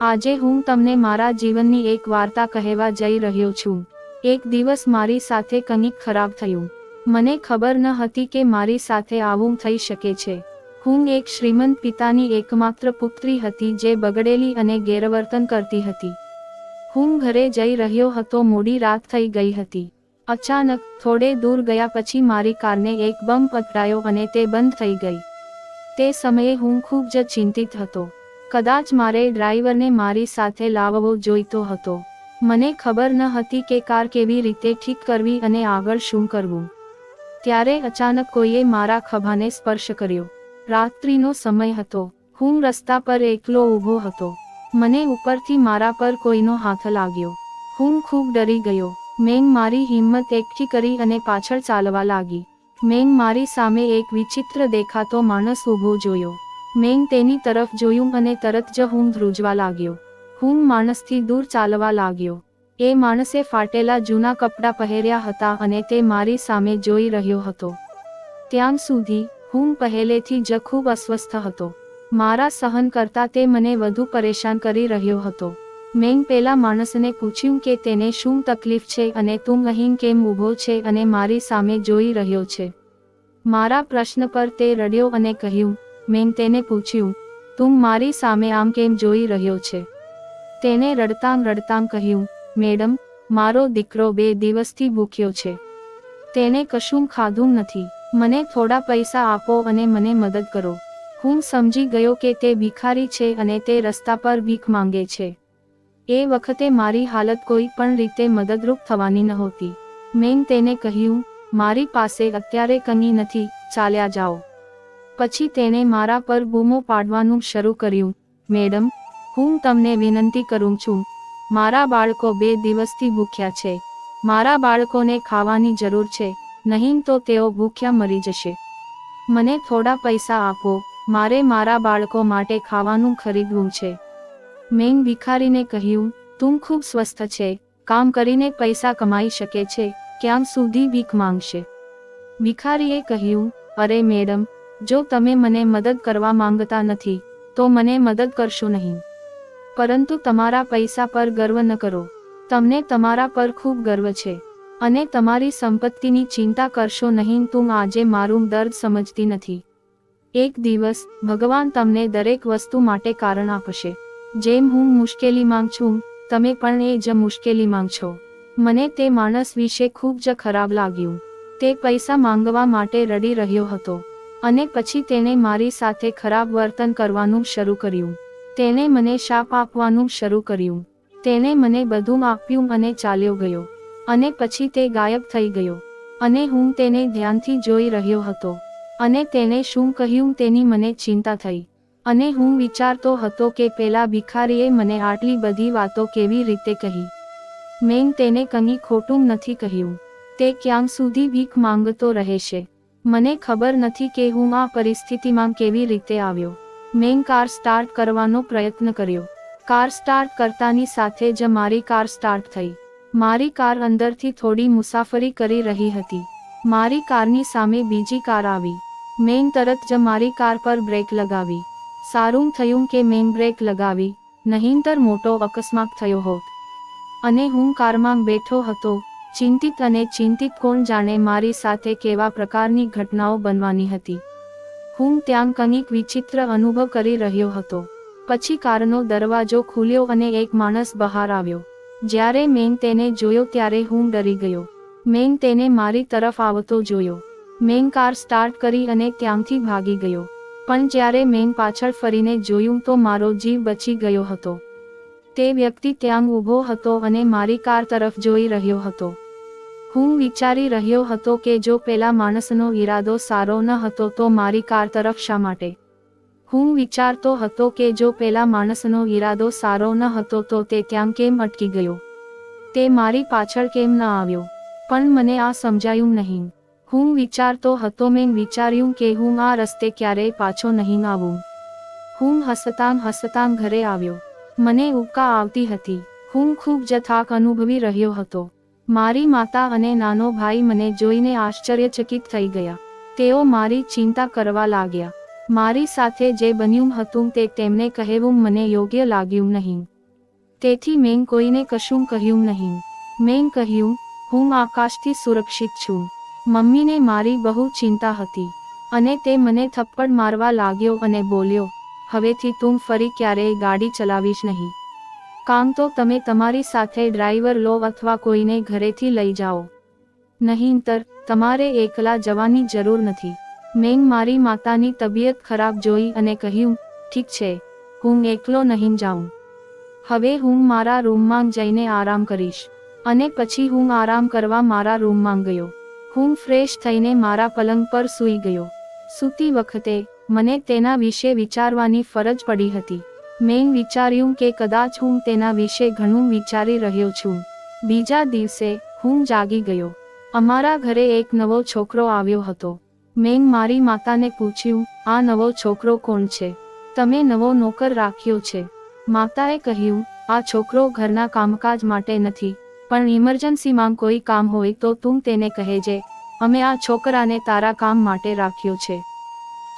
આજે હું તમને મારા જીવનની એક વાર્તા કહેવા જઈ રહ્યો છું। એક દિવસ મારી સાથે કંઈક ખરાબ થયું। મને ખબર ન હતી કે મારી સાથે આવું થઈ શકે છે। હું એક શ્રીમંત પિતાની એકમાત્ર પુત્રી હતી જે બગડેલી અને ગેરવર્તન કરતી હતી। હું ઘરે જઈ રહ્યો હતો, મોડી રાત થઈ ગઈ હતી। અચાનક થોડે દૂર ગયા પછી મારી કારને એક બમ્પ અથડાયો અને તે બંધ થઈ ગઈ। તે સમયે હું ખૂબ જ ચિંતિત હતો। કદાચ મારે ડ્રાઈવરને મારી સાથે લાવવો જોઈતો હતો। મને ખબર ન હતી કે કાર કેવી રીતે ઠીક કરવી અને આગળ શું કરવું। ત્યારે અચાનક કોઈએ મારા ખભાને સ્પર્શ કર્યો। રાત્રિનો સમય હતો। હું રસ્તા પર એકલો ઊભો હતો। મને ઉપરથી મારા પર કોઈનો હાથ લાગ્યો। હું ખૂબ ડરી ગયો। મેં મારી હિંમત એકઠી કરી અને પાછળ ચાલવા લાગી। મેં મારી સામે એક વિચિત્ર દેખાતો માણસ ઊભો જોયો। મેં તેની તરફ જોયું અને તરત જ હું ધ્રુજવા લાગ્યો। હું માણસથી દૂર ચાલવા લાગ્યો। એ માણસે ફાટેલા જૂના કપડાં પહેર્યા હતા અને તે મારી સામે જોઈ રહ્યો હતો। ત્યાં સુધી હું પહેલેથી જ ખૂબ અસ્વસ્થ હતો। મારા સહન કરતાં તે મને વધુ પરેશાન કરી રહ્યો હતો। મેં પેલા માણસને પૂછ્યું કે તેને શું તકલીફ છે અને તું અહીં કેમ ઊભો છે અને મારી સામે જોઈ રહ્યો છે। મારા પ્રશ્ન પર તે રડ્યો અને કહ્યું, મેં તેને પૂછ્યું, તું મારી સામે આમ કેમ જોઈ રહ્યો છે? તેને રડતાં રડતાં કહ્યું, મેડમ, મારો દીકરો 2 દિવસથી ભૂખ્યો છે। તેને કશું ખાધું નથી। મને થોડા પૈસા આપો અને મને મદદ કરો। હું સમજી ગયો કે તે ભિખારી છે અને તે રસ્તા પર ભીખ માંગે છે। એ વખતે મારી હાલત કોઈ પણ રીતે મદદરૂપ થવાની નહોતી। મેં તેને કહ્યું, મારી પાસે અત્યારે કંઈ નથી, ચાલ્યા જાઓ। પછી તેણે મારા પર બૂમો પાડવાનું શરૂ કર્યું, મેડમ, હું તમને વિનંતી કરું છું, મારા બાળકો 2 દિવસથી ભૂખ્યા છે। મારા બાળકોને ખાવાની જરૂર છે, નહીં તો તેઓ ભૂખ્યા મરી જશે। મને થોડા પૈસા આપો, મારે મારા બાળકો માટે ખાવાનું ખરીદવું છે। મેં ભિખારીને કહ્યું, તું ખૂબ સ્વસ્થ છે, કામ કરીને પૈસા કમાઈ શકે છે, ક્યાં સુધી ભીખ માંગશે? ભિખારીએ કહ્યું, અરે મેડમ, જો તમે મને મદદ કરવા માંગતા નથી તો મને મદદ કરશો નહીં, પરંતુ તમારા પૈસા પર ગર્વ ન કરો। તમને તમારા પર ખૂબ ગર્વ છે અને તમારી સંપત્તિની ચિંતા કરશો નહીં। તું આજે મારું દર્દ સમજતી નથી। એક દિવસ ભગવાન તમને દરેક વસ્તુ માટે કારણ આપશે। જેમ હું મુશ્કેલીમાં છું, તમે પણ એ જ મુશ્કેલીમાં છો। મને તે માણસ વિશે ખૂબ જ ખરાબ લાગ્યું। તે પૈસા માંગવા માટે રડી રહ્યો હતો અને પછી તેણે મારી સાથે ખરાબ વર્તન કરવાનું શરૂ કર્યું। તેણે મને શાપ આપવાનું શરૂ કર્યું। તેણે મને બધું આપ્યું અને ચાલ્યો ગયો અને પછી તે ગાયબ થઈ ગયો અને હું તેને ધ્યાનથી જોઈ રહ્યો હતો અને તેણે શું કહ્યું તેની મને ચિંતા થઈ અને હું વિચારતો હતો કે પેલા ભિખારીએ મને આટલી બધી વાતો કેવી રીતે કહી। મેં તેને કંઈ ખોટું નથી કહ્યું। તે ક્યાં સુધી ભીખ માંગતો રહેશે? મને ખબર નથી કે હું આ પરિસ્થિતિમાં કેવી રીતે આવ્યો। મેં કાર સ્ટાર્ટ કરવાનો પ્રયત્ન કર્યો। કાર સ્ટાર્ટ કરતાની સાથે જ મારી કાર સ્ટાર્ટ થઈ। મારી કાર અંદરથી થોડી મુસાફરી કરી રહી હતી। મારી કારની સામે બીજી કાર આવી। મેં તરત જ મારી કાર પર બ્રેક લગાવી। સારું થયું કે મેં બ્રેક લગાવી, નહીંતર મોટો અકસ્માત થયો હોત। અને હું કારમાં બેઠો હતો, ચિંતિત અને ચિંતિત। કોણ જાણે મારી સાથે કેવા પ્રકારની ઘટનાઓ બનવાની હતી। હું ત્યાં કંઈક વિચિત્ર અનુભવ કરી રહ્યો હતો। પછી કારનો દરવાજો ખુલ્યો અને એક માણસ બહાર આવ્યો। જ્યારે મેં તેને જોયો ત્યારે હું ડરી ગયો। મેં તેને મારી તરફ આવતો જોયો। મેં કાર સ્ટાર્ટ કરી અને ત્યાંથી ભાગી ગયો, પણ જ્યારે મેં પાછળ ફરીને જોયું તો મારો જીવ બચી ગયો હતો। તે વ્યક્તિ ત્યાં ઊભો હતો અને મારી કાર તરફ જોઈ રહ્યો હતો। હું વિચારી રહ્યો હતો કે જો પેલા માણસનો ઈરાદો સારો ન હતો તો મારી કાર તરફ શા માટે? હું વિચારતો હતો કે જો પેલા માણસનો ઈરાદો સારો ન હતો તો તે ત્યાં કેમ અટકી ગયો? તે મારી પાછળ કેમ ન આવ્યો? પણ મને આ સમજાયું નહીં। હું વિચારતો હતો, મેં વિચાર્યું કે હું આ રસ્તે ક્યારેય પાછો નહીં આવું। હું હસતાં હસતાં ઘરે આવ્યો। મને ઉબકા આવતી હતી। હું ખૂબ જ થાક અનુભવી રહ્યો હતો। મારી માતા અને નાનો ભાઈ મને જોઈને આશ્ચર્યચકિત થઈ ગયા। તેઓ મારી ચિંતા કરવા લાગ્યા। મારી સાથે જે બન્યું હતું તે તેમને કહેવું મને યોગ્ય લાગ્યું નહીં. તેથી મેં કોઈને કશું કહ્યું નહીં. મેં કહ્યું, હું આકાશથી સુરક્ષિત છું. મમ્મીને મારી બહુ ચિંતા હતી અને તે મને થપ્પડ મારવા લાગ્યો અને બોલ્યો, હવેથી તું ફરી ક્યારેય ગાડી ચલાવીશ નહીં. કામ તો તમે તમારી સાથે ડ્રાઈવર લો અથવા કોઈને ઘરેથી લઈ જાઓ. નહીંતર તમારે એકલા જવાની જરૂર નથી. મેં મારી માતાની તબિયત ખરાબ જોઈ અને કહ્યું, ઠીક છે, હું એકલો નહીં જાઉં. હવે હું મારા રૂમમાં જઈને આરામ કરીશ. અને પછી હું આરામ કરવા મારા રૂમમાં ગયો. હું ફ્રેશ થઈને મારા પલંગ પર સૂઈ ગયો. સૂતી વખતે મને તેના વિશે વિચારવાની ફરજ પડી હતી. મેં વિચાર્યું કે કદાચ હું તેના વિશે ઘણું વિચારી રહ્યો છું. બીજા દિવસે હું જાગી ગયો. અમારા ઘરે એક નવો છોકરો આવ્યો હતો. મેં મારી માતાને પૂછ્યું, આ નવો છોકરો કોણ છે? તમે નવો નોકર રાખ્યો છે? માતાએ કહ્યું, આ છોકરો ઘરના કામકાજ માટે નથી, પણ ઇમરજન્સીમાં કોઈ કામ હોય તો તું તેને કહેજે. અમે આ છોકરાને તારા કામ માટે રાખ્યો છે.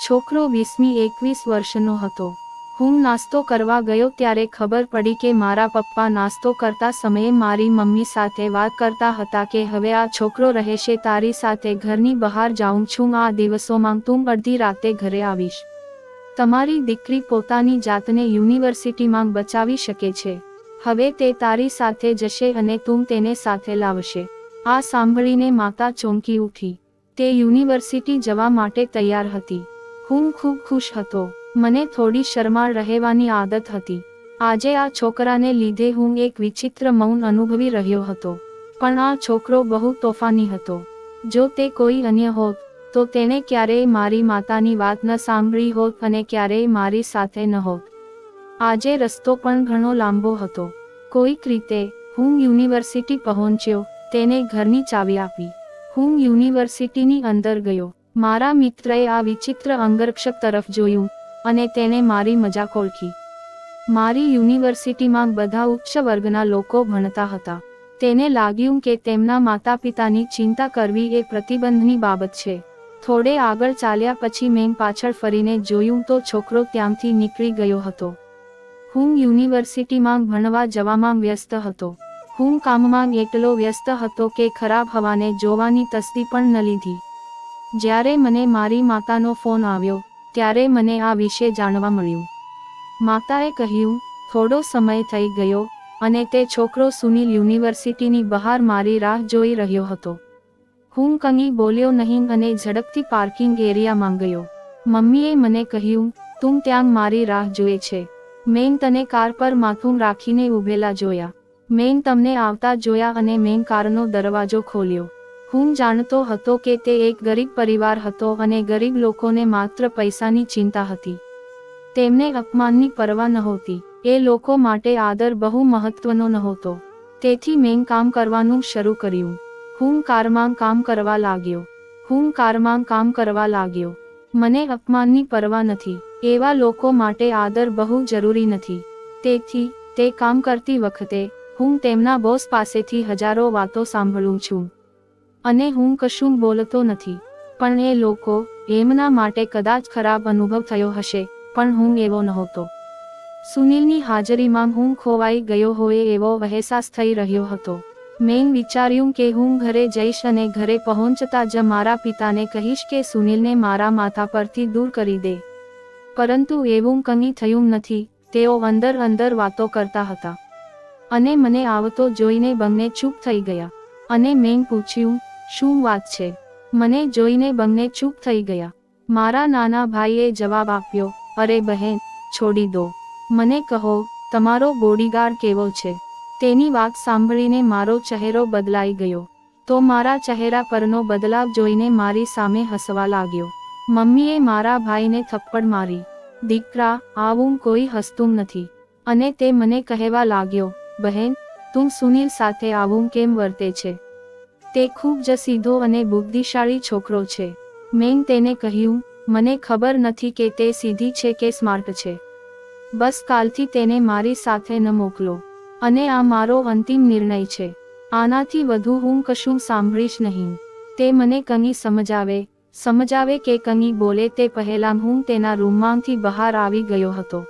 છોકરો 20-21 વર્ષનો હતો. હું નાસ્તો કરવા ગયો ત્યારે ખબર પડી કે મારા પપ્પા નાસ્તો કરતા સમયે મારી મમ્મી સાથે વાત કરતા હતા કે હવે આ છોકરો રહેશે તારી સાથે. ઘરની બહાર જાઉં છું. આ દિવસોમાં તું અડધી રાતે ઘરે આવીશ. તમારી દીકરી પોતાની જાતને યુનિવર્સિટીમાં બચાવી શકે છે. હવે તે તારી સાથે જશે અને તું તેને સાથે લાવશે. આ સાંભળીને માતા ચોંકી ઉઠી. તે યુનિવર્સિટી જવા માટે તૈયાર હતી. હું ખૂબ ખુશ હતો. મને થોડી શરમાળ રહેવાની આદત હતી. આજે આ છોકરાને લીધે હું એક વિચિત્ર મૌન અનુભવી રહ્યો હતો. પણ આ છોકરો બહુ તોફાની હતો. જો તે કોઈ અન્ય હોત તો તેણે ક્યારેય મારી માતાની વાત ન સાંભળી હોત અને ક્યારેય મારી સાથે ન હોત. આજે રસ્તો પણ ઘણો લાંબો હતો. કોઈક રીતે હું યુનિવર્સિટી પહોંચ્યો. તેને ઘરની ચાવી આપી. હું યુનિવર્સિટીની અંદર ગયો. મારા મિત્રએ આ વિચિત્ર અંગરક્ષક તરફ જોયું અને તેને મારી મજાક ઓળખી. મારી યુનિવર્સિટીમાં બધા ઉચ્ચ વર્ગના લોકો ભણતા હતા. તેને લાગ્યું કે તેમના માતા પિતાની ચિંતા કરવી એ પ્રતિબંધની બાબત છે. થોડે આગળ ચાલ્યા પછી મેં પાછળ ફરીને જોયું તો છોકરો ત્યાંથી નીકળી ગયો હતો. હું યુનિવર્સિટીમાં ભણવા જવામાં વ્યસ્ત હતો. હું કામમાં એટલો વ્યસ્ત હતો કે ખરાબ હવાને જોવાની તસ્દી પણ ન લીધી. જ્યારે મને મારી માતાનો ફોન આવ્યો ત્યારે મને આ વિશે જાણવા મળ્યું. માતાએ કહ્યું, થોડો સમય થઈ ગયો અને તે છોકરો સુનિલ યુનિવર્સિટીની બહાર મારી રાહ જોઈ રહ્યો હતો. હું કંઈ બોલ્યો નહીં અને ઝડપથી પાર્કિંગ એરિયામાં ગયો. મમ્મીએ મને કહ્યું, તું ત્યાં મારી રાહ જોએ છે. મેં તને કાર પર માથું રાખીને ઊભેલા જોયા. મેં તમને આવતા જોયા અને મેં કારનો દરવાજો ખોલ્યો. હું જાણતો હતો કે તે એક ગરીબ પરિવાર હતો અને ગરીબ લોકોને માત્ર પૈસાની ચિંતા હતી. તેમને અપમાનની પરવા નહોતી. એ લોકો માટે આદર બહુ મહત્વનો નહોતો. તેથી મેં કામ કરવાનું શરૂ કર્યું. હું કારમાં કામ કરવા લાગ્યો. મને અપમાનની પરવા નથી. એવા લોકો માટે આદર બહુ જરૂરી નથી. તેથી તે કામ કરતી વખતે હું તેમના બોસ પાસેથી હજારો વાતો સાંભળું છું અને હું કશું બોલતો નથી. પણ એ લોકો, એમના માટે કદાચ ખરાબ અનુભવ થયો હશે, પણ હું એવો નહોતો. સુનિલની હાજરીમાં હું ખોવાઈ ગયો હોય એવો અહેસાસ થઈ રહ્યો હતો. મેં વિચાર્યું કે હું ઘરે જઈશ અને ઘરે પહોંચતા જ મારા પિતાને કહીશ કે સુનિલને મારા માથા પરથી દૂર કરી દે. પરંતુ એવું કંઈ થયું નથી. તેઓ અંદર અંદર વાતો કરતા હતા અને મને આવતો જોઈને બંને ચૂપ થઈ ગયા. અને મેં પૂછ્યું, શું વાત છે? મને જોઈને બંને ચૂપ થઈ ગયા. મારા નાના ભાઈએ જવાબ આપ્યો, અરે બહેન, છોડી દો. મને કહો, તમારો બોડીગાર્ડ કેવો છે? તેની વાત સાંભળીને મારો ચહેરો બદલાઈ ગયો. તો મારા ચહેરા પરનો બદલાવ જોઈને મારી સામે હસવા લાગ્યો. મમ્મીએ મારા ભાઈને થપ્પડ મારી. દીકરા, આવું કોઈ હસતું નથી. અને તે મને કહેવા લાગ્યો, બહેન, તું સુનિલ સાથે આવું કેમ વર્તે છે? તે ખૂબ જ સીધો અને બુદ્ધિશાળી છોકરો છે. મેં તેને કહ્યું, મને ખબર નથી કે તે સીધી છે કે સ્માર્ટ છે. બસ કાલથી તેને મારી સાથે ન મોકલો. અને આ મારો અંતિમ નિર્ણય છે. આનાથી વધુ હું કશું સાંભળીશ નહીં. તે મને કંઈ સમજાવે સમજાવે કે કંઈ બોલે તે પહેલાં હું તેના રૂમમાંથી બહાર આવી ગયો હતો.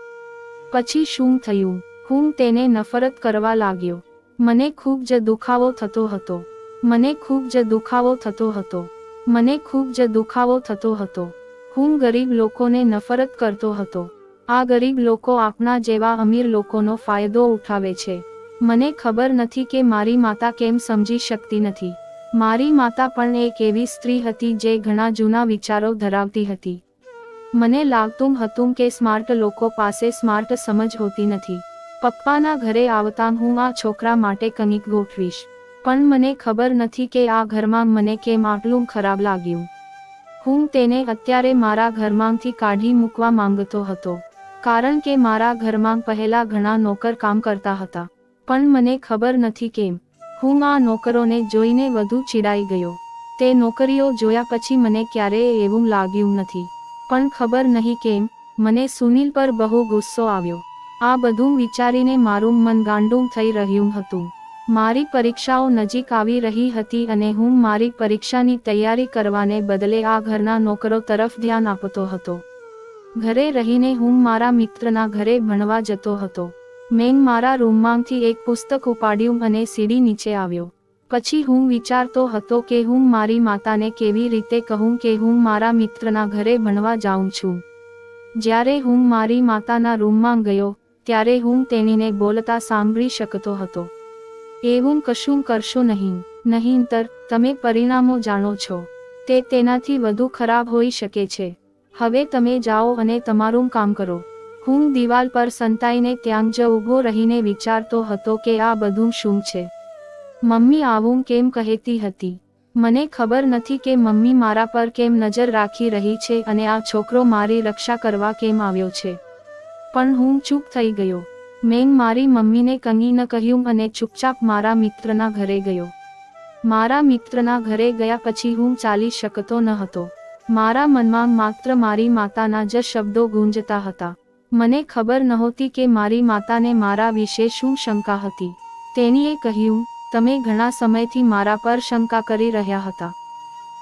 પછી શું થયું? હું તેને નફરત કરવા લાગ્યો. મને ખૂબ જ દુખાવો થતો હતો. મને ખૂબ જ દુખાવો થતો હતો. મને ખૂબ જ દુખાવો થતો હતો. હું ગરીબ લોકોને નફરત કરતો હતો. આ ગરીબ લોકો આપણા જેવા અમીર લોકોનો ફાયદો ઉઠાવે છે. મને ખબર નથી કે મારી માતા કેમ સમજી શકતી નથી. મારી માતા પણ એક એવી સ્ત્રી હતી જે ઘણા જૂના વિચારો ધરાવતી હતી. મને લાગતું હતું કે સ્માર્ટ લોકો પાસે સ્માર્ટ સમજ હોતી નથી. પપ્પાના ઘરે આવતા હું આ છોકરા માટે કંઈક ગોઠવીશ. પણ મને ખબર નથી કે આ ઘરમાં મને કેમ આટલું ખરાબ લાગ્યું. હું તેને અત્યારે મારા ઘરમાંથી કાઢી મૂકવા માંગતો હતો. કારણ કે મારા ઘરમાં પહેલા ઘણા નોકર કામ કરતા હતા. પણ મને ખબર નથી કેમ હું આ નોકરોને જોઈને વધુ ચીડાઈ ગયો. તે નોકરીઓ જોયા પછી મને ક્યારેય એવું લાગ્યું નથી. પણ ખબર નહીં કેમ મને સુનિલ પર બહુ ગુસ્સો આવ્યો. આ બધું વિચારીને મારું મન ગાંડું થઈ રહ્યું હતું. મારી પરીક્ષાઓ નજીક આવી રહી હતી અને હું મારી પરીક્ષાની તૈયારી કરવાને બદલે આ ઘરના નોકરો તરફ ધ્યાન આપતો હતો. ઘરે રહીને હું મારા મિત્રના ઘરે ભણવા જતો હતો. મેં મારા રૂમમાંથી એક પુસ્તક ઉપાડ્યું અને સીડી નીચે આવ્યો. પછી હું વિચારતો હતો કે હું મારી માતાને કેવી રીતે કહું કે હું મારા મિત્રના ઘરે ભણવા જાઉં છું. જ્યારે હું મારી માતાના રૂમમાં ગયો ત્યારે હું તેણીને બોલતા સાંભળી શકતો હતો. એવું કશું કરશો નહીં, નહીંતર તમે પરિણામો જાણો છો. તે તેનાથી વધુ ખરાબ હોઈ શકે છે. હવે તમે જાઓ અને તમારું કામ કરો. હું દિવાલ પર સંતાઈને ત્યાં જ ઊભો રહીને વિચારતો હતો કે આ બધું શું છે. મમ્મી આવું કેમ કહેતી હતી? મને ખબર નથી કે મમ્મી મારા પર કેમ નજર રાખી રહી છે અને આ છોકરો મારી રક્ષા કરવા કેમ આવ્યો છે. પણ હું ચૂપ થઈ ગયો. મેં મારી મમ્મીને કંઈ ન કહ્યું અને ચૂપચાપ મારા મિત્રના ઘરે ગયો. મારા મિત્રના ઘરે ગયા પછી હું ચાલી શકતો ન હતો. મારા મનમાં માત્ર મારી માતાના જ શબ્દો ગુંજતા હતા. મને ખબર નહોતી કે મારી માતાને મારા વિશે શું શંકા હતી. તેણીએ કહ્યું, તમે ઘણા સમયથી મારા પર શંકા કરી રહ્યા હતા.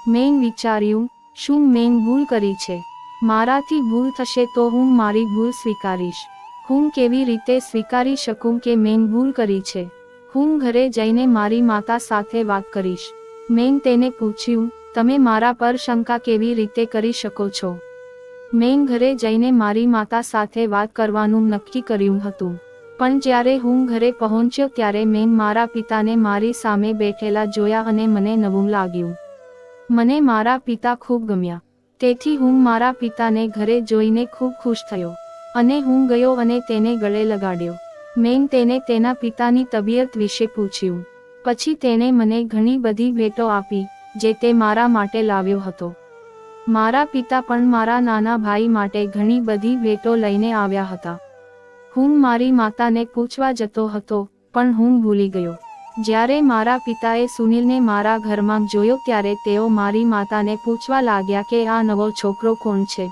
મેં વિચાર્યું, શું મેં ભૂલ કરી છે? મારાથી ભૂલ થશે તો હું મારી ભૂલ સ્વીકારીશ. હું કેવી રીતે સ્વીકારી શકું કે મેં ભૂલ કરી છે? હું ઘરે જઈને મારી માતા સાથે વાત કરીશ. મેં તેને પૂછ્યું, તમે મારા પર શંકા કેવી રીતે કરી શકો છો? મેં ઘરે જઈને મારી માતા સાથે વાત કરવાનું નક્કી કર્યું હતું. પણ જ્યારે હું ઘરે પહોંચ્યો ત્યારે મેં મારા પિતાને મારી સામે બેઠેલા જોયા અને મને નવું લાગ્યું. મને મારા પિતા ખૂબ ગમ્યા. તેથી હું મારા પિતાને ઘરે જોઈને ખૂબ ખુશ થયો. અને હું ગયો અને તેને ગળે લગાડ્યો. મેં તેને તેના પિતાની તબિયત વિશે પૂછ્યું. પછી તેણે મને ઘણી બધી ભેટો આપી જે તે મારા માટે લાવ્યો હતો. મારા પિતા પણ મારા નાના ભાઈ માટે ઘણી બધી ભેટો લઈને આવ્યા હતા. હું મારી માતાને પૂછવા જતો હતો પણ હું ભૂલી ગયો. જ્યારે મારા પિતાએ સુનિલને મારા ઘરમાં જોયો ત્યારે તેઓ મારી માતાને પૂછવા લાગ્યા કે આ નવો છોકરો કોણ છે.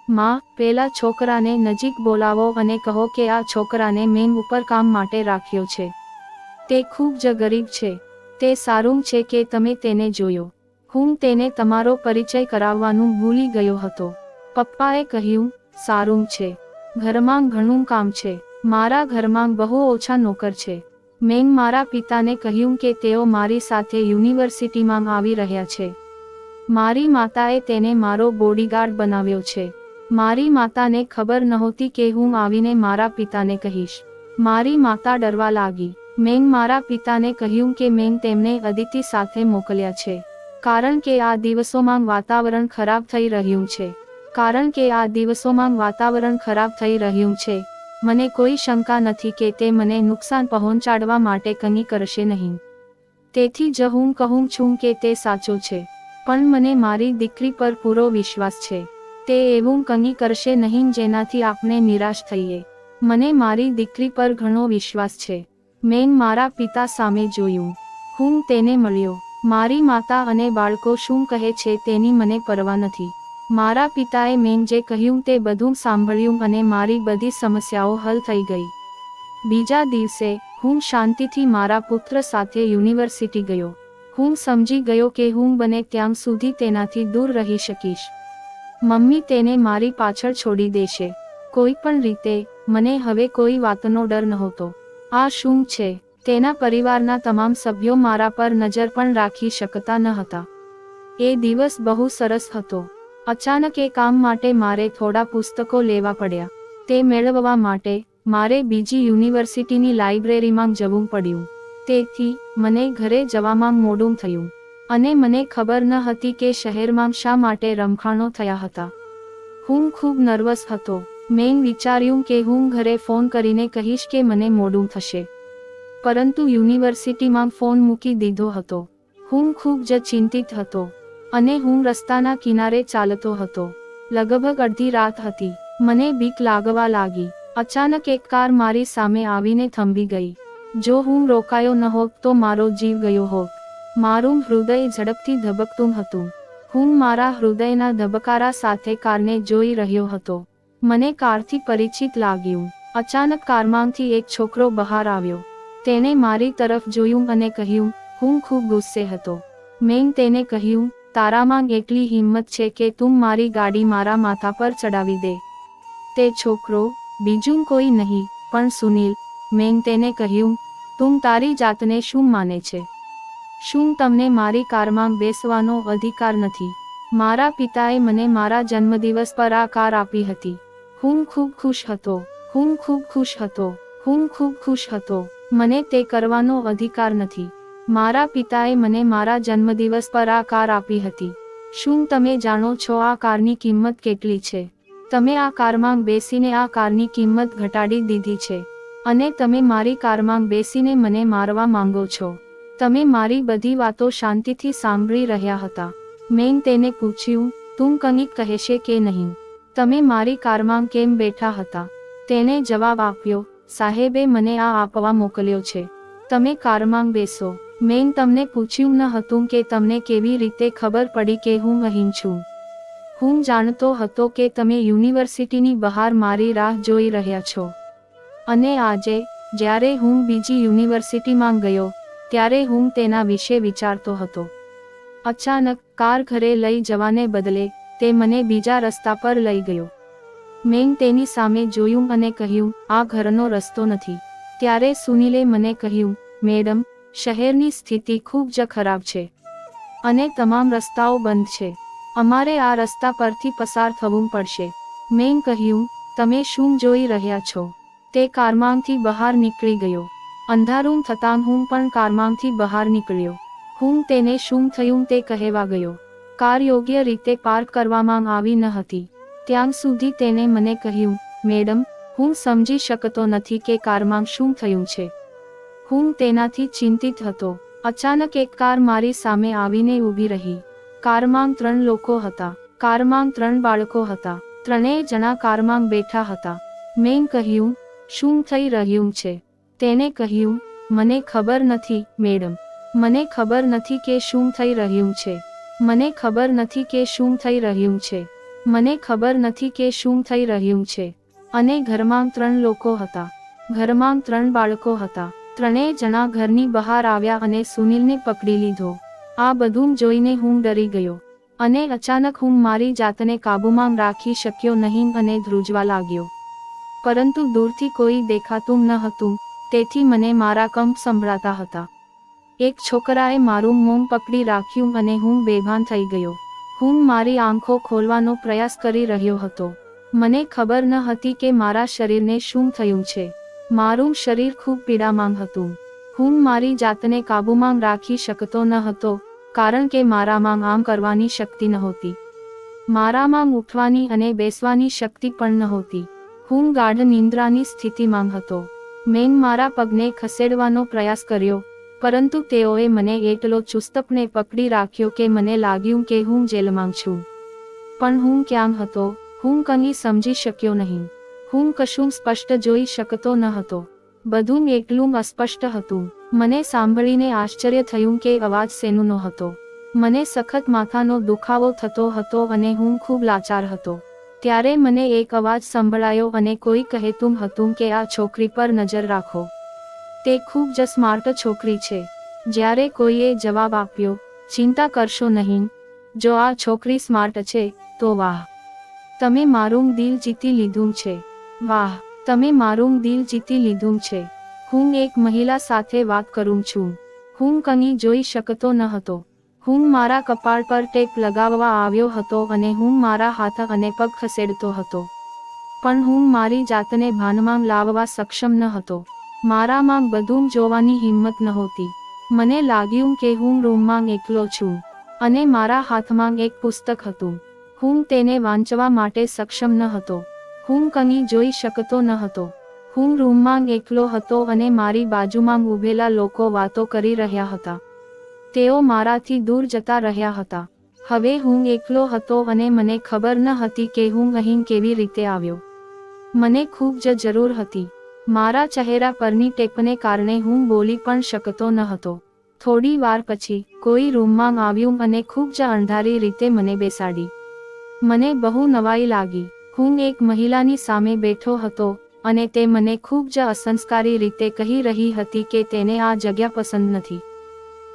માં, પેલા છોકરાને નજીક બોલાવો અને કહો કે આ છોકરાને મેં ઉપર કામ માટે રાખ્યો છે. તે ખૂબ જ ગરીબ છે. તે સારું છે કે તમે તેને જોયો. હું તેને તમારો પરિચય કરાવવાનું ભૂલી ગયો હતો. પપ્પાએ કહ્યું, સારું છે. ઘરમાં ઘણું કામ છે. મારા ઘરમાં બહુ ઓછા નોકર છે. મેં મારા પિતાને કહ્યું કે તેઓ મારી સાથે યુનિવર્સિટીમાં આવી રહ્યા છે. મારી માતાએ તેને મારો બોડીગાર્ડ બનાવ્યો છે. મારી માતાને ખબર નહોતી કે હું આવીને મારા પિતાને કહીશ. મારી માતા ડરવા લાગી. મેં મારા પિતાને કહ્યું કે મેં તેમને અદિતિ સાથે મોકલ્યા છે. કારણ કે આ દિવસોમાં વાતાવરણ ખરાબ થઈ રહ્યું છે. કારણ કે આ દિવસોમાં વાતાવરણ ખરાબ થઈ રહ્યું છે. મને કોઈ શંકા નથી કે તે મને નુકસાન પહોંચાડવા માટે કંઈ કરશે નહીં. તેથી જ હું કહું છું કે તે સાચો છે. પણ મને મારી દીકરી પર પૂરો વિશ્વાસ છે. તે એવું કંઈ કરશે નહીં જેનાથી આપણે નિરાશ થઈએ. મને મારી દીકરી પર ઘણો વિશ્વાસ છે. મેં મારા પિતા સામે જોયું. હું તેને મળ્યો. મારી માતા અને બાળકો શું કહે છે તેની મને પરવા નથી. મારા પિતાએ મેં જે કહ્યું તે બધું સાંભળ્યું અને મારી બધી સમસ્યાઓ હલ થઈ ગઈ. બીજા દિવસે હું શાંતિથી મારા પુત્ર સાથે યુનિવર્સિટી ગયો. હું સમજી ગયો કે હું બને ત્યાં સુધી તેનાથી દૂર રહી શકીશ. મમ્મી તેને મારી પાછળ છોડી દેશે કોઈ પણ રીતે. મને હવે કોઈ વાતનો ડર નહોતો. આ શું છે? તેના પરિવારના તમામ સભ્યો મારા પર નજર પણ રાખી શકતા ન હતા. એ દિવસ બહુ સરસ હતો. અચાનક એ કામ માટે મારે થોડા પુસ્તકો લેવા પડ્યા. તે મેળવવા માટે મારે બીજી યુનિવર્સિટીની લાઇબ્રેરીમાં જવું પડ્યું. તેથી મને ઘરે જવામાં મોડું થયું અને મને ખબર ન હતી કે શહેરમાં શા માટે રમખાણો થયા હતા. હું ખૂબ નર્વસ હતો. મેં વિચાર્યું કે હું ઘરે ફોન કરીને કહીશ કે મને મોડું થશે, પરંતુ યુનિવર્સિટીમાં ફોન મૂકી દીધો હતો. હું ખૂબ જ ચિંતિત હતો અને હું રસ્તાના કિનારે ચાલતો હતો. લગભગ અડધી રાત હતી. મને બીક લાગવા લાગી. અચાનક એક કાર મારી સામે આવીને થંભી ગઈ. જો હું રોકાયો ન હોત તો મારો જીવ ગયો હોત. મારું હૃદય ઝડપથી ધબકતું હતું. હું મારા હૃદયના ધબકારા સાથે કારને જોઈ રહ્યો હતો. મને કારથી પરિચિત લાગ્યું. અચાનક કારમાંથી એક છોકરો બહાર આવ્યો. તેણે મારી તરફ જોયું અને કહ્યું. હું ખૂબ ગુસ્સે હતો. મેં તેને કહ્યું, તારામાં એટલી હિંમત છે કે તું મારી ગાડી મારા માથા પર ચડાવી દે. તે છોકરો બીજું કોઈ નહીં પણ સુનિલ. મેં તેને કહ્યું, તું તારી જાતને શું માને છે? શું તમને મારી કારમાં બેસવાનો અધિકાર નથી? મારા પિતાએ મને મારા જન્મદિવસ પર આ કાર આપી હતી. હું ખૂબ ખુશ હતો. હું ખૂબ ખુશ હતો. હું ખૂબ ખુશ હતો. મને તે કરવાનો અધિકાર નથી. મારા પિતાએ મને મારા જન્મદિવસ પર આ કાર આપી હતી. શું તમે જાણો છો આ કારની કિંમત કેટલી છે? તમે આ કારમાં બેસીને આ કારની કિંમત ઘટાડી દીધી છે અને તમે મારી કારમાં બેસીને મને મારવા માંગો છો. તમે મારી બધી વાતો શાંતિથી સાંભળી રહ્યા હતા. મેં તેને પૂછ્યું, તું કંઈક કહેશે કે નહીં? તમે મારી કારમાં કેમ બેઠા હતા? તેને જવાબ આપ્યો, સાહેબે મને આ આપવા મોકલ્યો છે. તમે કારમાં બેસો. મેં તમને પૂછ્યું ન હતું કે તમને કેવી રીતે ખબર પડી કે હું અહીં છું. હું જાણતો હતો કે તમે યુનિવર્સિટીની બહાર મારી રાહ જોઈ રહ્યા છો. અને આજે જ્યારે હું બીજી યુનિવર્સિટીમાં ગયો ત્યારે હું તેના વિશે વિચારતો હતો. અચાનક કાર ઘરે લઈ જવાને બદલે તે મને બીજા રસ્તા પર લઈ ગયો. મેં તેની સામે જોયું અને કહ્યું, આ ઘરનો રસ્તો નથી. ત્યારે સુનિલે મને કહ્યું, મેડમ, શહેરની સ્થિતિ ખૂબ જ ખરાબ છે અને તમામ રસ્તાઓ બંધ છે. અમારે આ રસ્તા પરથી પસાર થવું પડશે. મેં કહ્યું, તમે શું જોઈ રહ્યા છો? તે કારમાંથી બહાર નીકળી ગયો. અંધારું થતાં હું પણ કારમાંથી બહાર નીકળ્યો. હું તેને શું થયું તે કહેવા ગયો. કાર યોગ્ય રીતે પાર્ક કરવામાં આવી ન હતી. ત્યાં સુધી તેને મને કહ્યું, મેડમ, હું સમજી શકતો નથી કે કારમાં શું થયું છે. હું તેનાથી ચિંતિત હતો. અચાનક એક કાર મારી સામે આવીને ઊભી રહી. કારમાં 3 લોકો હતા. કારમાં 3 બાળકો હતા. ત્રણેય જણા કારમાં બેઠા હતા. મેં કહ્યું, શું થઈ રહ્યું છે? તેને કહ્યું, મને ખબર નથી મેડમ. મને ખબર નથી કે શું થઈ રહ્યું છે. મને ખબર નથી કે શું થઈ રહ્યું છે. મને ખબર નથી કે શું થઈ રહ્યું છે. અને ઘરમાં 3 લોકો હતા. ઘરમાં 3 બાળકો હતા. ત્રણેય જણા ઘરની બહાર આવ્યા અને સુનિલને પકડી લીધો. આ બધું જોઈને હું ડરી ગયો અને અચાનક હું મારી જાતને કાબૂમાં રાખી શક્યો નહીં અને ધ્રુજવા લાગ્યો. પરંતુ દૂરથી કોઈ દેખાતું ન હતું, તેથી મને મારા કંપ સંભળાતા હતા. એક છોકરાએ મારું મોં પકડી રાખ્યું અને હું બેભાન થઈ ગયો. હું મારી આંખો ખોલવાનો પ્રયાસ કરી રહ્યો હતો. મને ખબર ન હતી કે મારા શરીરને શું થયું છે. મારું શરીર ખૂબ પીડામાં હતું. હું મારી જાતને કાબૂમાં રાખી શકતો ન હતો, કારણ કે મારામાં આમ કરવાની શક્તિ નહોતી. મારામાં ઉઠવાની અને બેસવાની શક્તિ પણ નહોતી. હું ગાઢ નિંદ્રાની સ્થિતિમાં હતો. મેં મારા પગને ખસેડવાનો પ્રયાસ કર્યો, પરંતુ તેઓએ મને એટલો ચુસ્તપણે પકડી રાખ્યો કે મને લાગ્યું કે હું જેલમાં છું. પણ હું ક્યાં હતો? હું કંઈ સમજી શક્યો નહીં. હું કશું સ્પષ્ટ જોઈ શકતો ન હતો. બધું એટલું અસ્પષ્ટ હતું. મને સાંભળીને આશ્ચર્ય થયું કે અવાજ શેનો હતો. મને સખત માથાનો દુખાવો થતો હતો અને હું ખૂબ લાચાર હતો. ત્યારે મને એક અવાજ સંભળાયો અને કોઈ કહેતું હતું કે આ છોકરી પર નજર રાખો. તે ખૂબ જ સ્માર્ટ છોકરી છે. જ્યારે કોઈએ જવાબ આપ્યો, ચિંતા કરશો નહીં, જો આ છોકરી સ્માર્ટ છે તો વાહ, તમે મારું દિલ જીતી લીધું છે, વાહ, તમે મારું દિલ જીતી લીધું છે. હું એક મહિલા સાથે વાત કરું છું. હું કંઈ જોઈ શકતો ન હતો. હું મારા કપાળ પર ટેપ લગાવવા આવ્યો હતો અને હું મારા હાથ અને પગ ખસેડતો હતો. પણ હું મારી જાતને ભાનમાં લાવવા સક્ષમ ન હતો. મારામાં બધું જોવાની હિંમત નહોતી. મને લાગ્યું કે હું રૂમમાં એકલો છું અને મારા હાથમાં એક પુસ્તક હતું. હું તેને વાંચવા માટે સક્ષમ ન હતો. હું કંઈ જોઈ શકતો ન હતો. હું રૂમમાં એકલો હતો અને મારી બાજુમાં ઊભેલા લોકો વાતો કરી રહ્યા હતા. તેઓ મારાથી દૂર જતા રહ્યા હતા. હવે હું એકલો હતો અને મને ખબર ન હતી કે હું અહીં કેવી રીતે આવ્યો. મને ખૂબ જ જરૂર હતી. મારા ચહેરા પરની ટેપને કારણે હું બોલી પણ શકતો ન હતો. થોડી વાર પછી કોઈ રૂમમાં આવ્યું અને ખૂબ જ અણધારી રીતે મને બેસાડી. મને બહુ નવાઈ લાગી. હું એક મહિલાની સામે બેઠો હતો અને તે મને ખૂબ જ અસંસ્કારી રીતે કહી રહી હતી કે તેને આ જગ્યા પસંદ નથી.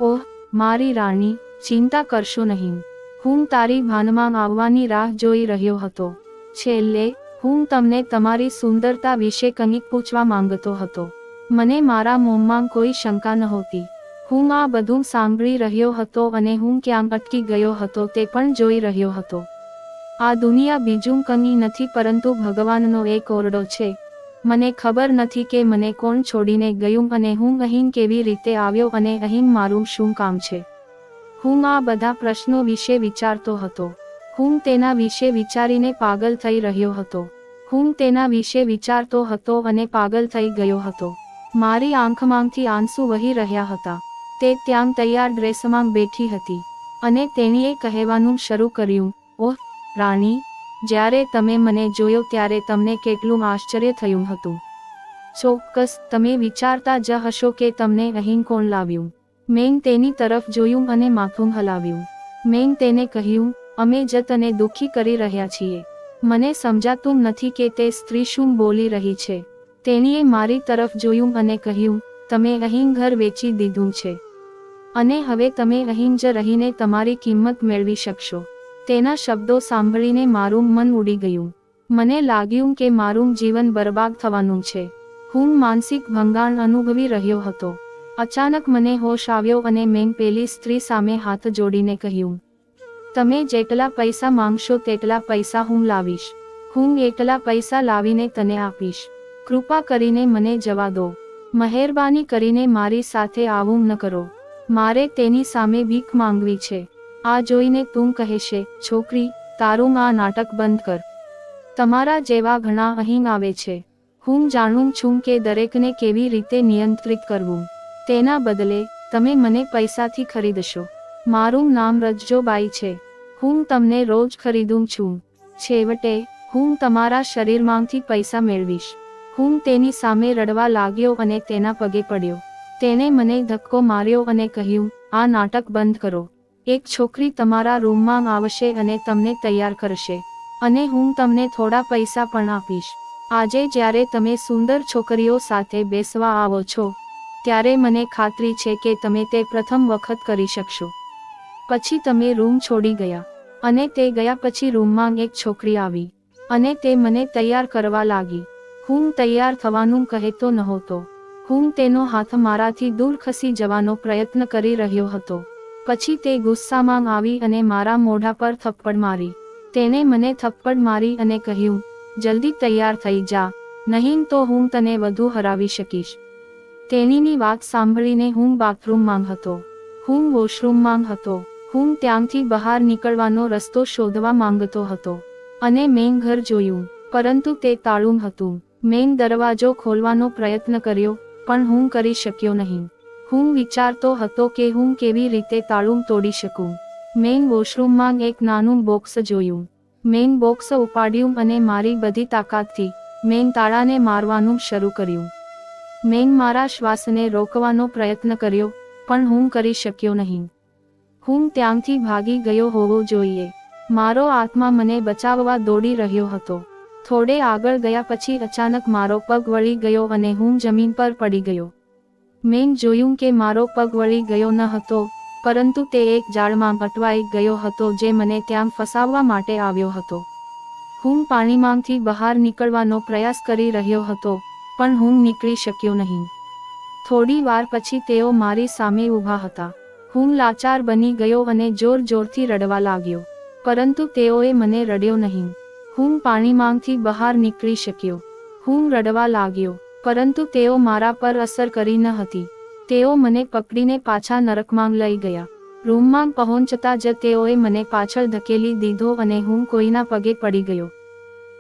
ઓહ મારી રાણી, ચિંતા કરશો નહીં. હું તારી ભાનમાં આવવાની રાહ જોઈ રહ્યો હતો. છેલ્લે હું તમને તમારી સુંદરતા વિશે કંઈક પૂછવા માંગતો હતો. મને મારા મોંમાં કોઈ શંકા નહોતી. હું આ બધું સાંભળી રહ્યો હતો અને હું ક્યાં અટકી ગયો હતો તે પણ જોઈ રહ્યો હતો. આ દુનિયા બીજું કંઈ નથી પરંતુ ભગવાનનો એક ઓરડો છે. મને ખબર નથી કે મને કોણ છોડીને ગયું અને હું અહીં કેવી રીતે આવ્યો અને અહીં મારું શું કામ છે. હું આ બધા પ્રશ્નો વિશે વિચારતો હતો. હું તેના વિશે વિચારીને પાગલ થઈ રહ્યો હતો. હું તેના વિશે વિચારતો હતો અને પાગલ થઈ ગયો હતો. મારી આંખમાંથી આંસુ વહી રહ્યા હતા. તે ત્યાં તૈયાર ડ્રેસમાં બેઠી હતી અને તેણીએ કહેવાનું શરૂ કર્યું, ઓહ રાણી, જ્યારે તમે મને જોયો ત્યારે તમને કેટલું આશ્ચર્ય થયું હતું. ચોક્કસ તમે વિચારતા જ હશો કે તમને અહીં કોણ લાવ્યું. મેં તેની તરફ જોયું અને માથું હલાવ્યું. મેં તેને કહ્યું, અમે જ તને દુઃખી કરી રહ્યા છીએ. મને સમજાતું નથી કે તે સ્ત્રી શું બોલી રહી છે. તેણીએ મારી તરફ જોયું અને કહ્યું, તમે અહીં ઘર વેચી દીધું છે અને હવે તમે અહીં જ રહીને તમારી કિંમત મેળવી શકશો. તેના શબ્દો સાંભળીને મારું મન ઉડી ગયું. મને લાગ્યું કે મારું જીવન બરબાદ થવાનું છે. હું માનસિક ભંગાણ અનુભવી રહ્યો હતો. અચાનક મને હોશ આવ્યો અને મેં પેલી સ્ત્રી સામે હાથ જોડીને કહ્યું, તમે જેટલા પૈસા માંગશો તેટલા પૈસા હું લાવીશ. હું એટલા પૈસા લાવીને તને આપીશ. કૃપા કરીને મને જવા દો. મહેરબાની કરીને મારી સાથે આવું ન કરો. મારે તેની સામે ભીખ માંગવી છે. આ જોઈને તું કહેશે, છોકરી, તારું આ નાટક બંધ કર. તમારા જેવા ઘણા અહીં આવે છે. હું જાણું છું કે દરેકને કેવી રીતે નિયંત્રિત કરવું. તેના બદલે તમે મને પૈસાથી ખરીદશો. મારું નામ રજ્જોબાઈ છે. હું તમને રોજ ખરીદું છું. છેવટે હું તમારા શરીરમાંથી પૈસા મેળવીશ. હું તેની સામે રડવા લાગ્યો અને તેના પગે પડ્યો. તેને મને ધક્કો માર્યો અને કહ્યું, આ નાટક બંધ કરો. એક છોકરી તમારા રૂમમાં આવશે અને તમને તૈયાર કરશે અને હું તમને થોડા પૈસા પણ આપીશ. આજે જ્યારે તમે સુંદર છોકરીઓ સાથે બેસવા આવો છો ત્યારે મને ખાતરી છે કે તમે તે પ્રથમ વખત કરી શકશો. પછી તમે રૂમ છોડી ગયા અને તે ગયા પછી રૂમમાં એક છોકરી આવી અને તે મને તૈયાર કરવા લાગી. હું તૈયાર થવાનું કહેતો નહોતો. હું તેનો હાથ મારાથી દૂર ખસી જવાનો પ્રયત્ન કરી રહ્યો હતો. પછી તે ગુસ્સામાં આવી અને મારા મોઢા પર થપ્પડ મારી. તેને મને થપ્પડ મારી અને કહ્યું, જલ્દી તૈયાર થઈ જા, નહીં તો હું તને વધુ હરાવી શકીશ. તેણીની વાત સાંભળીને હું બાથરૂમમાં હતો. હું વોશરૂમમાં હતો. હું ત્યાંથી બહાર નીકળવાનો રસ્તો શોધવા માંગતો હતો અને મેં ઘર જોયું, પરંતુ તે તાળું હતું. મેં દરવાજો ખોલવાનો પ્રયત્ન કર્યો પણ હું કરી શક્યો નહીં. હું વિચારતો હતો કે હું કેવી રીતે તાળું તોડી શકું. મેં વોશરૂમમાં એક નાનું બોક્સ જોયું. મેં બોક્સ ઉપાડ્યું અને મારી બધી તાકાતથી મેં તાળાને મારવાનું શરૂ કર્યું. મેં મારા શ્વાસને રોકવાનો પ્રયત્ન કર્યો પણ હું કરી શક્યો નહીં. હું ત્યાંથી ભાગી ગયો હોવો જોઈએ. મારો આત્મા મને બચાવવા દોડી રહ્યો હતો. થોડે આગળ ગયા પછી અચાનક મારો પગ વળી ગયો અને હું જમીન પર પડી ગયો. મેં જોયું કે મારો પગ વળી ગયો ન હતો, પરંતુ તે એક ઝાડમાં અટવાઈ ગયો હતો જે મને ત્યાં ફસાવવા માટે આવ્યો હતો. હું પાણીમાંથી બહાર નીકળવાનો પ્રયાસ કરી રહ્યો હતો, પણ હું નીકળી શક્યો નહીં. થોડી વાર પછી તેઓ મારી સામે ઊભા હતા. હું લાચાર બની ગયો અને જોર જોરથી રડવા લાગ્યો, પરંતુ તેઓએ મને રડ્યો નહીં. હું પાણીમાંથી બહાર નીકળી શક્યો. હું રડવા લાગ્યો, પરંતુ તેઓ મારા પર અસર કરી ન હતી. તેઓ મને પકડીને પાછા નરકમાં લઈ ગયા. રૂમમાં પહોંચતા જ તેઓએ મને પાછળ ધકેલી દીધો અને હું કોઈના પગે પડી ગયો.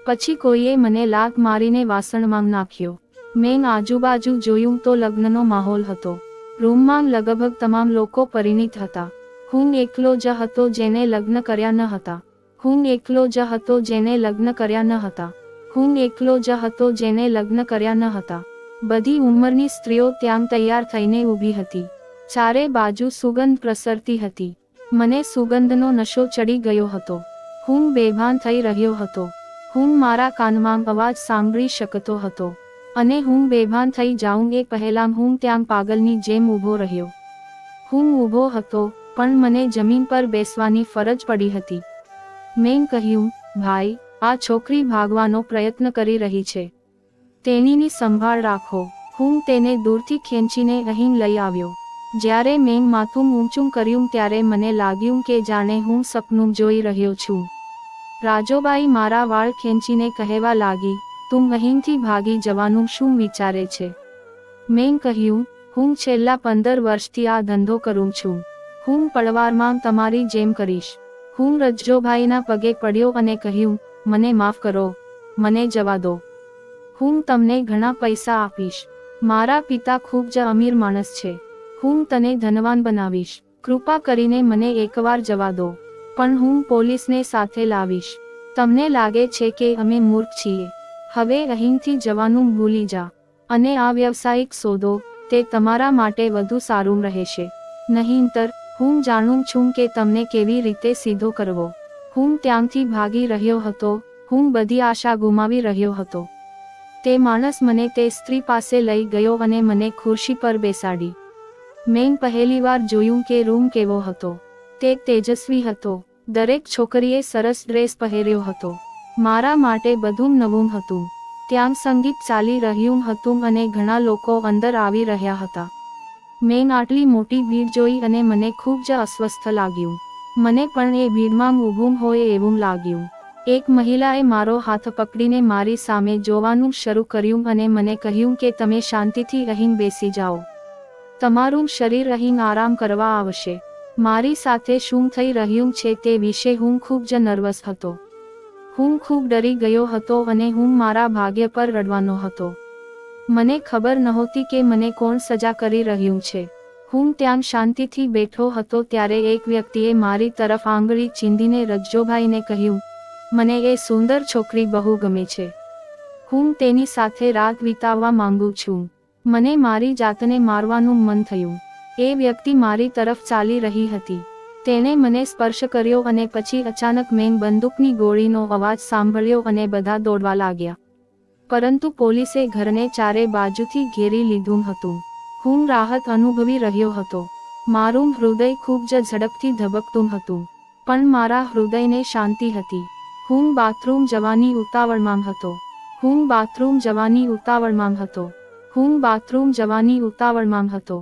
પછી કોઈએ મને લાત મારીને વાસણમાં નાખ્યો. મેં આજુબાજુ જોયું તો લગ્નનો માહોલ હતો. રૂમમાં લગભગ તમામ લોકો પરિણીત હતા. હું એકલો જ હતો જેને લગ્ન કર્યા ન હતા. હું એકલો જ હતો જેને લગ્ન કર્યા ન હતા. હું એકલો જ હતો જેને લગ્ન કર્યા ન હતા. બધી ઉંમરની સ્ત્રીઓ ત્યાં તૈયાર થઈને ઊભી હતી. ચારે બાજુ સુગંધ પ્રસરતી હતી. મને સુગંધનો નશો ચડી ગયો હતો. હું બેભાન થઈ રહ્યો હતો. હું મારા કાનમાં અવાજ સાંભળી શકતો હતો, અને હું બેભાન થઈ જાઉં એ પહેલાં હું ત્યાં પાગલની જેમ ઊભો રહ્યો. હું ઊભો હતો, પણ મને જમીન પર બેસવાની ફરજ પડી હતી. મેં કહ્યું, ભાઈ, આ છોકરી ભાગવાનો પ્રયત્ન કરી રહી છે. તેણીની સંભાળ રાખો. હું તેને દૂરથી ખેંચીને અહીં લઈ આવ્યો. જ્યારે મેં માથું ઊંચું કર્યું ત્યારે મને લાગ્યું કે જાણે હું સપનું જોઈ રહ્યો છું. રાજોબાઈ મારા વાળ ખેંચીને કહેવા લાગી, તું અહીંથી ભાગી જવાનું શું વિચારે છે? મેં કહ્યું, હું છેલ્લા 15 વર્ષથી આ ધંધો કરું છું. હું પળવારમાં તમારી જેમ કરીશ. હું રજ્જોભાઈના પગે પડ્યો અને કહ્યું, મને માફ કરો, મને જવા દો. હું તમને ઘણા પૈસા આપીશ. મારા પિતા ખૂબ જ અમીર માણસ છે. હું તને ધનવાન બનાવીશ. કૃપા કરીને મને એકવાર જવા દો. પણ હું પોલીસને સાથે લાવીશ. તમને લાગે છે કે અમે મૂર્ખ છીએ. હવે અહીંથી જવાનું ભૂલી જા, અને આ વ્યવસાયિક સોદો, તે તમારા માટે વધુ સારું રહેશે. નહીંતર, હું જાણું છું કે તમને કેવી રીતે સીધો કરવો. હું ત્યાંથી ભાગી રહ્યો હતો. હું બધી આશા ગુમાવી રહ્યો હતો. તે માણસ મને તે સ્ત્રી પાસે લઈ ગયો અને મને ખુરશી પર બેસાડી. મેં પહેલીવાર જોયું કે રૂમ કેવો હતો. તે તેજસ્વી હતો. દરેક છોકરીએ સરસ ડ્રેસ પહેર્યો હતો. મારા માટે બધું નવું હતું. ત્યાં સંગીત ચાલી રહ્યું હતું અને ઘણા લોકો અંદર આવી રહ્યા હતા. મેં આટલી મોટી ભીડ જોઈ અને મને ખૂબ જ અસ્વસ્થ લાગ્યું. મને પણ એ ભીડમાં ઊભું હોય એવું લાગ્યું. એક મહિલાએ મારો હાથ પકડીને મારી સામે જોવાનું શરૂ કર્યું અને મને કહ્યું કે તમે શાંતિથી અહીં બેસી જાઓ. તમારું શરીર અહીં આરામ કરવા આવશે. મારી સાથે શું થઈ રહ્યું છે તે વિશે હું ખૂબ જ નર્વસ હતો. હું ખૂબ ડરી ગયો હતો અને હું મારા ભાગ્ય પર રડવાનો હતો. મને ખબર નહોતી કે મને કોણ સજા કરી રહ્યું છે. હું ત્યાં શાંતિથી બેઠો હતો ત્યારે એક વ્યક્તિએ મારી તરફ આંગળી ચીંધીને રજ્જોભાઈને કહ્યું, મને એ સુંદર છોકરી બહુ ગમે છે. હું તેની સાથે રાત વિતાવવા માંગુ છું. મને મારી જાતને મારવાનું મન થયું. એ વ્યક્તિ મારી તરફ ચાલી રહી હતી. તેણે મને સ્પર્શ કર્યો અને પછી અચાનક મેં બંદૂકની ગોળીનો અવાજ સાંભળ્યો અને બધા દોડવા લાગ્યા. પરંતુ પોલીસે ઘરને ચારે બાજુથી ઘેરી લીધું હતું. હું રાહત અનુભવી રહ્યો હતો. મારું હૃદય ખૂબ જ ઝડપથી ધબકતું હતું. પણ મારા હૃદયને શાંતિ હતી. હું બાથરૂમ જવાની ઉતાવળમાં હતો. હું બાથરૂમ જવાની ઉતાવળમાં હતો. હું બાથરૂમ જવાની ઉતાવળમાં હતો.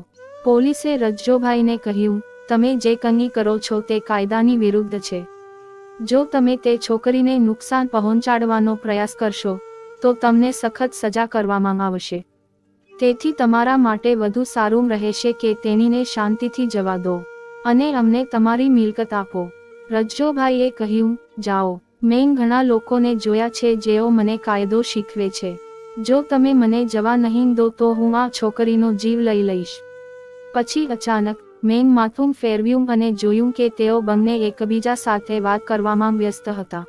પોલીસે રજ્જોભાઈને કહ્યું, તમે જે કંઈ કરો છો તે કાયદાની વિરુદ્ધ છે. જો તમે તે છોકરીને નુકસાન પહોંચાડવાનો પ્રયાસ કરશો, તો તમને સખત સજા કરવામાં આવશે. તેથી તમારા માટે વધુ સારું રહેશે કે તેણીને શાંતિથી જવા દો, અને અમને તમારી મિલકત આપો. રજ્જોભાઈએ કહ્યું, જાઓ. મેં ઘણા લોકોને જોયા છે જેઓ મને કાયદો શીખવે છે. જો તમે મને જવા નહીં દો તો હું આ છોકરીનો જીવ લઈ લઈશ. પછી અચાનક, મેં માથું ફેરવ્યું અને જોયું કે તેઓ બંને એકબીજા સાથે વાત કરવામાં વ્યસ્ત હતા.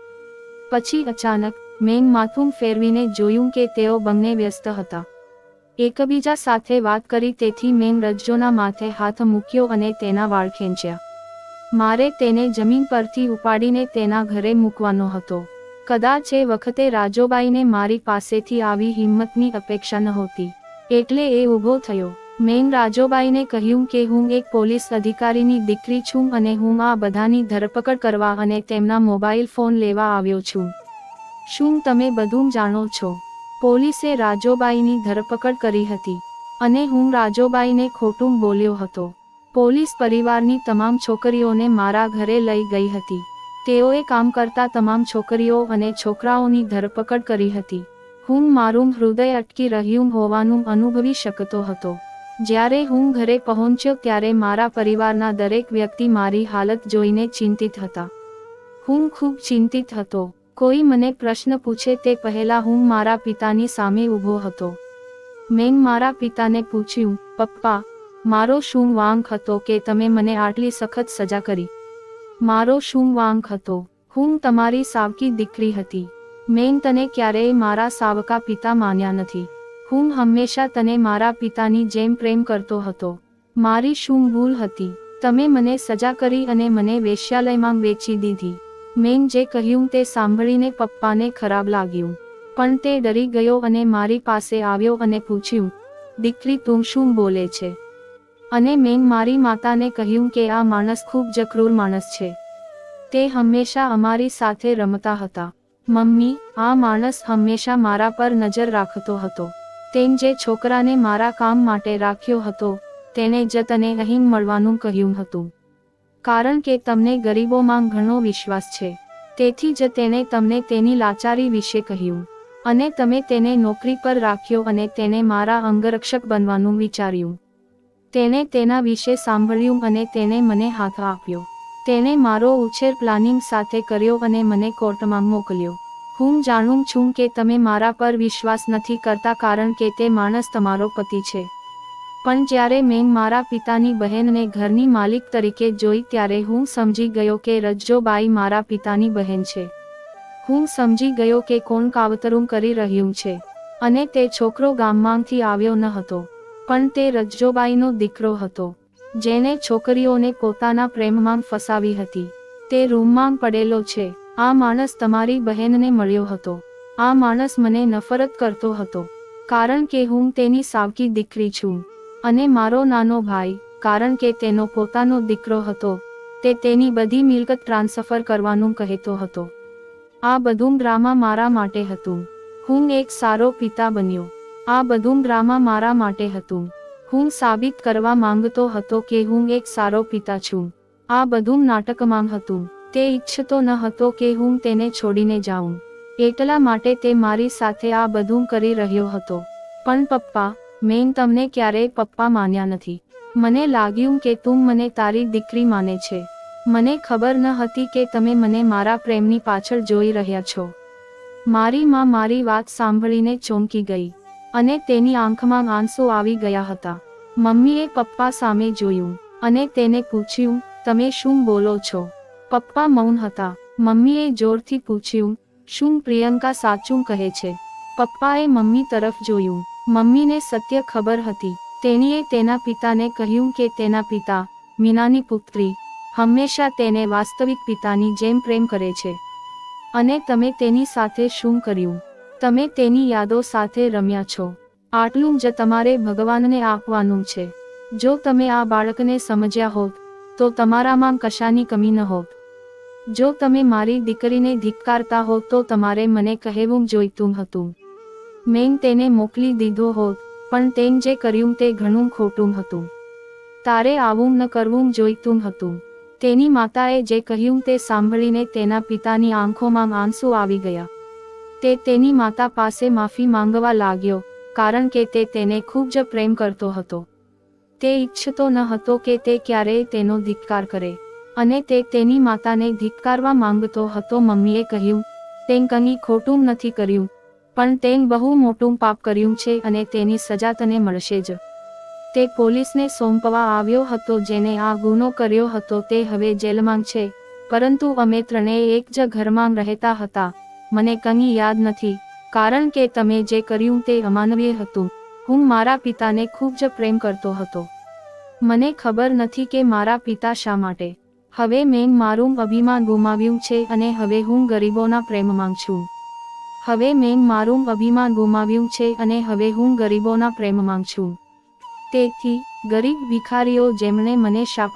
પછી અચાનક, મેં માથું ફેરવીને જોયું કે તેઓ બંને વ્યસ્ત હતા. એકબીજા સાથે વાત કરી. તેથી મેં રજ્જોના માથે હાથ મૂક્યો અને તેના વાળ ખેંચ્યા. મારે તેને જમીન પરથી ઉપાડીને તેના ઘરે મૂકવાનો હતો. કદાચ એ વખતે રાજોબાઈને મારી પાસેથી આવી હિંમતની અપેક્ષા નહોતી. એટલે એ ઊભો થયો. મેં રાજોબાઈને કહ્યું કે હું એક પોલીસ અધિકારીની દીકરી છું અને હું આ બધાની ધરપકડ કરવા અને તેમના મોબાઈલ ફોન લેવા આવ્યો છું. શું તમે બધું જાણો છો? પોલીસે રાજોબાઈની ધરપકડ કરી હતી અને હું રાજોબાઈને ખોટું બોલ્યો હતો. પોલીસ પરિવારની તમામ છોકરીઓને મારા ઘરે લઈ ગઈ હતી. તેઓએ કામ કરતા તમામ છોકરીઓ અને છોકરાઓની ધરપકડ કરી હતી. હું મારું હૃદય અટકી રહ્યું હોવાનું અનુભવી શકતો હતો. જ્યારે હું ઘરે પહોંચ્યો ત્યારે મારા પરિવારના દરેક વ્યક્તિ મારી હાલત જોઈને ચિંતિત હતા. હું ખૂબ ચિંતિત હતો. કોઈ મને પ્રશ્ન પૂછે તે પહેલા હું મારા પિતાની સામે ઊભો હતો. મેં મારા પિતાને પૂછ્યું, પપ્પા, મારો શું વાંક હતો કે તમે મને આટલી સખત સજા કરી? મારો શું વાંક હતો? હું તમારી સાવકી દીકરી હતી. મેં તને ક્યારેય મારા સાવકા પિતા માન્યા નથી. હું હંમેશા તને મારા પિતાની જેમ પ્રેમ કરતો હતો. મારી શું ભૂલ હતી? તમે મને સજા કરી અને મને વેશ્યાલયમાં વેચી દીધી. મેં જે કહ્યું તે સાંભળીને પપ્પાને ખરાબ લાગ્યું, પણ તે ડરી ગયો અને મારી પાસે આવ્યો અને પૂછ્યું, દીકરી તું શું બોલે છે? અને મેં મારી માતાને કહ્યું કે આ માણસ ખૂબ જ ક્રૂર માણસ છે. તે હંમેશા અમારી સાથે રમતા હતા. મમ્મી, આ માણસ હંમેશા મારા પર નજર રાખતો હતો. તેમ જે છોકરાને મારા કામ માટે રાખ્યો હતો તેને જ તને અહીં મળવાનું કહ્યું હતું, કારણ કે તમને ગરીબોમાં ઘણો વિશ્વાસ છે. તેથી જ તેણે તમને તેની લાચારી વિશે કહ્યું અને તમે તેને નોકરી પર રાખ્યો અને તેને મારા અંગરક્ષક બનવાનું વિચાર્યું. તેણે તેના વિશે સાંભળ્યું અને તેણે મને હાથ આપ્યો. તેણે મારો ઉછેર પ્લાનિંગ સાથે કર્યો અને મને કોર્ટમાં મોકલ્યો. હું જાણું છું કે તમે મારા પર વિશ્વાસ નથી કરતા કારણ કે તે માણસ તમારો પતિ છે. પણ જ્યારે મેં મારા પિતાની બહેનને ઘરની માલિક તરીકે જોઈ ત્યારે હું સમજી ગયો કે રજ્જોબાઈ મારા પિતાની બહેન છે. હું સમજી ગયો કે કોણ કાવતરું કરી રહ્યું છે. અને તે છોકરો ગામમાંથી આવ્યો ન હતો, પણ તે રજ્જોબાઈનો દીકરો હતો, જેણે છોકરીઓને પોતાના પ્રેમમાં ફસાવી હતી. તે રૂમમાં પડેલો છે. આ માણસ તમારી બહેનને મળ્યો હતો. આ માણસ મને નફરત કરતો હતો કારણ કે હું તેની સાવકી દીકરી છું. અને મારો નાનો ભાઈ, કારણ કે તેનો પોતાનો દીકરો હતો, તે તેની બધી મિલકત ટ્રાન્સફર કરવાનું કહેતો હતો. આ બધું ડ્રામા મારા માટે હતું. હું એક સારો પિતા બન્યો. આ બધું ડ્રામા મારા માટે હતું. હું સાબિત કરવા માંગતો હતો કે હું એક સારો પિતા છું. આ બધું નાટકમાં હતું. તે ઈચ્છતો ન હતો કે હું તેને છોડીને જાઉં. એટલા માટે તે મારી સાથે આ બધું કરી રહ્યો હતો. પણ પપ્પા, મેં તમને ક્યારેય પપ્પા માન્યા નથી. મને લાગ્યું કે તું મને તારી દીકરી માને છે. મને ખબર ન હતી કે તમે મને મારા પ્રેમની પાછળ જોઈ રહ્યા છો. મારી માં મારી વાત સાંભળીને ચોંકી ગઈ અને તેની આંખમાં આંસુ આવી ગયા હતા. મમ્મીએ પપ્પા સામે જોયું અને તેને પૂછ્યું, તમે શું બોલો છો? પપ્પા મૌન હતા. મમ્મીએ જોરથી પૂછ્યું, શું પ્રિયંકા સાચું કહે છે? પપ્પાએ મમ્મી તરફ જોયું. મમ્મીને સત્ય ખબર હતી. તેણીએ તેના પિતાને કહ્યું કે તેના પિતા, મીનાની પુત્રી, હંમેશા તેને વાસ્તવિક પિતાની જેમ પ્રેમ કરે છે. અને તમે તેની સાથે શું કર્યું? તમે તેની યાદો સાથે રમ્યા છો. આટલું જ તમારે ભગવાનને આપવાનું છે. જો તમે આ બાળકને સમજ્યા હોત તો તમારામાં કશાની કમી ન હોત. જો તમે મારી દીકરીને ધિક્કારતા હોત તો તમારે મને કહેવું જોઈતું હતું. મેં તેને મોકલી દીધો હોત, પણ તેન જે કર્યું તે ઘણું ખોટું હતું. તારે આવું ન કરવું જોઈતું હતું. તેની માતાએ જે કહ્યું તે સાંભળીને તેના પિતાની આંખોમાં આંસુ આવી ગયા. તે તેની માતા પાસે માફી માંગવા લાગ્યો કારણ કે તે તેને ખૂબ જ પ્રેમ કરતો હતો. તે ઈચ્છતો ન હતો કે તે ક્યારેય તેનો ધિક્કાર કરે અને તે તેની માતાને ધિક્કારવા માંગતો હતો. મમ્મીએ કહ્યું, તેં કંઈ ખોટું નથી કર્યું, પણ તેં બહુ મોટું પાપ કર્યું છે અને તેની સજા તને મળશે જ. તે પોલીસને સોંપવા આવ્યો હતો જેને આ ગુનો કર્યો હતો તે હવે જેલમાં છે, પરંતુ અમે ત્રણેય એક જ ઘરમાં રહેતા હતા. મને કંઈ યાદ નથી કારણ કે તમે જે કર્યું તે અમાનવીય હતું. હું મારા પિતાને ખૂબ જ પ્રેમ કરતો હતો. મને ખબર નથી કે મારા પિતા શા માટે. હવે મેં મારું અભિમાન ગુમાવ્યું છે અને હવે હું ગરીબોના પ્રેમમાં છું. હવે મેં મારું અભિમાન ગુમાવ્યું છે અને હવે હું ગરીબોના પ્રેમમાં છું. તેથી ગરીબ ભિખારીઓ જેમણે મને શાપ